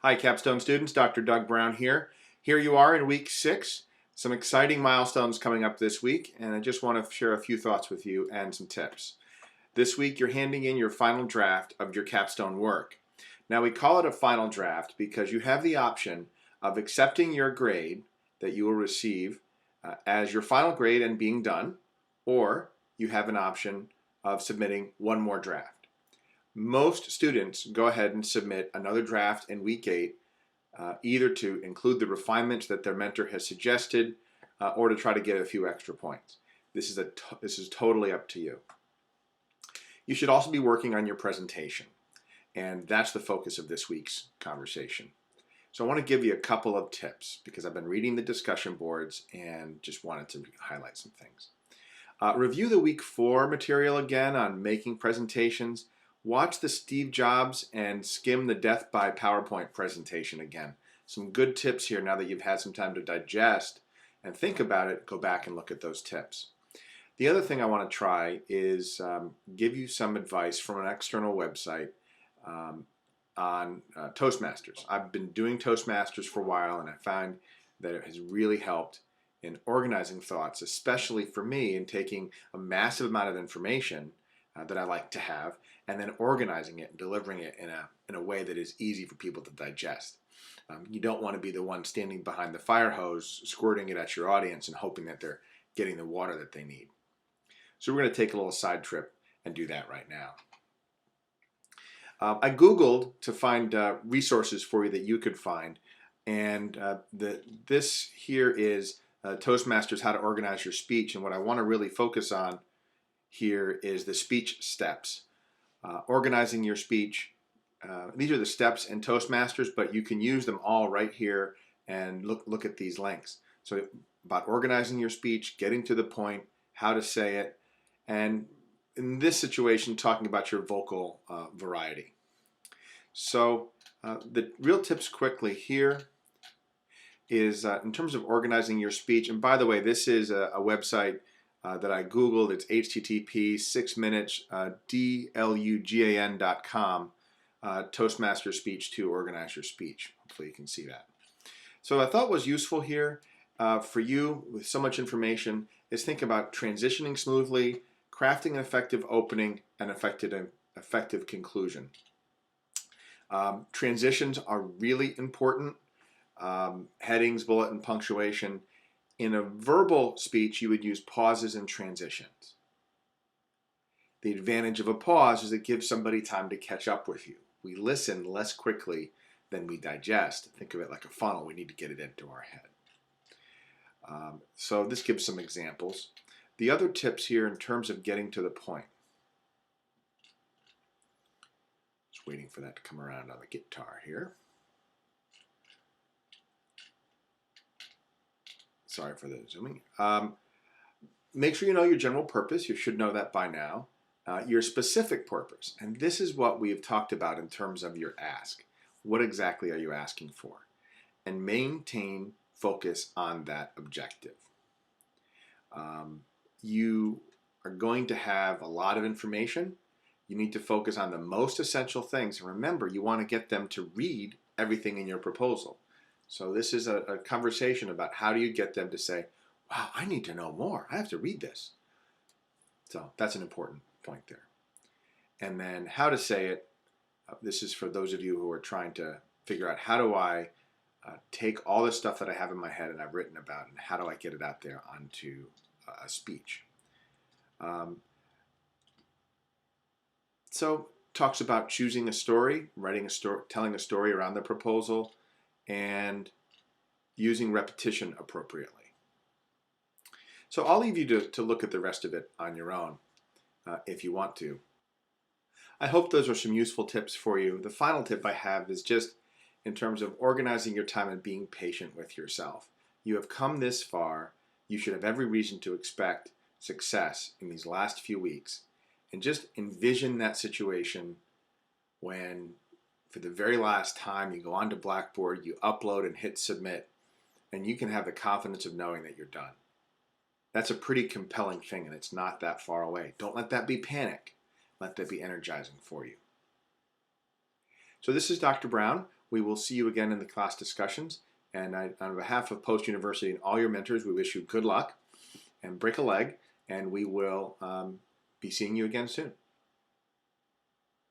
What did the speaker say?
Hi Capstone students, Dr. Doug Brown here. Here you are in week 6. Some exciting milestones coming up this week, and I just want to share a few thoughts with you and some tips. This week you're handing in your final draft of your capstone work. Now we call it a final draft because you have the option of accepting your grade that you will receive as your final grade and being done, or you have an option of submitting one more draft. Most students go ahead and submit another draft in week 8, either to include the refinements that their mentor has suggested or to try to get a few extra points. This is totally up to you. You should also be working on your presentation, and that's the focus of this week's conversation. So I want to give you a couple of tips because I've been reading the discussion boards and just wanted to highlight some things. Review the week 4 material again on making presentations. Watch the Steve Jobs and skim the Death by PowerPoint presentation again. Some good tips here now that you've had some time to digest and think about it. Go back and look at those tips. The other thing I want to try is give you some advice from an external website on Toastmasters. I've been doing Toastmasters for a while, and I find that it has really helped in organizing thoughts, especially for me in taking a massive amount of information that I like to have, and then organizing it and delivering it in a way that is easy for people to digest. You don't want to be the one standing behind the fire hose, squirting it at your audience and hoping that they're getting the water that they need. So we're going to take a little side trip and do that right now. I Googled to find resources for you that you could find, and this here is Toastmasters How to Organize Your Speech, and what I want to really focus on here is the speech steps. Organizing your speech. These are the steps in Toastmasters, but you can use them all right here and look at these links. So about organizing your speech, getting to the point, how to say it, and in this situation, talking about your vocal variety. So the real tips quickly here is in terms of organizing your speech. And by the way, this is a website that I Googled. It's http 6 minutes dlugan.com, Toastmaster Speech to Organize Your Speech. Hopefully you can see that. So I thought was useful here for you with so much information is think about transitioning smoothly, crafting an effective opening, and effective conclusion. Transitions are really important. Headings, bullet, and punctuation. In a verbal speech, you would use pauses and transitions. The advantage of a pause is it gives somebody time to catch up with you. We listen less quickly than we digest. Think of it like a funnel. We need to get it into our head. So this gives some examples. The other tips here in terms of getting to the point. Just waiting for that to come around on the guitar here. Sorry for the zooming. Make sure you know your general purpose. You should know that by now. Your specific purpose. And this is what we have talked about in terms of your ask. What exactly are you asking for? And maintain focus on that objective. You are going to have a lot of information. You need to focus on the most essential things. And remember, you want to get them to read everything in your proposal. So this is a conversation about how do you get them to say, wow, I need to know more. I have to read this. So that's an important point there. And then how to say it. This is for those of you who are trying to figure out how do I take all the stuff that I have in my head and I've written about and how do I get it out there onto a speech. So talks about choosing a story, writing a story, telling a story around the proposal, and using repetition appropriately. So I'll leave you to look at the rest of it on your own if you want to. I hope those are some useful tips for you. The final tip I have is just in terms of organizing your time and being patient with yourself. You have come this far. You should have every reason to expect success in these last few weeks. And just envision that situation when for the very last time you go onto Blackboard, you upload and hit submit, and you can have the confidence of knowing that you're done. That's a pretty compelling thing, and it's not that far away. Don't let that be panic. Let that be energizing for you. So this is Dr. Brown We will see you again in the class discussions. And on behalf of Post University and all your mentors, we wish you good luck and break a leg. And we will be seeing you again soon.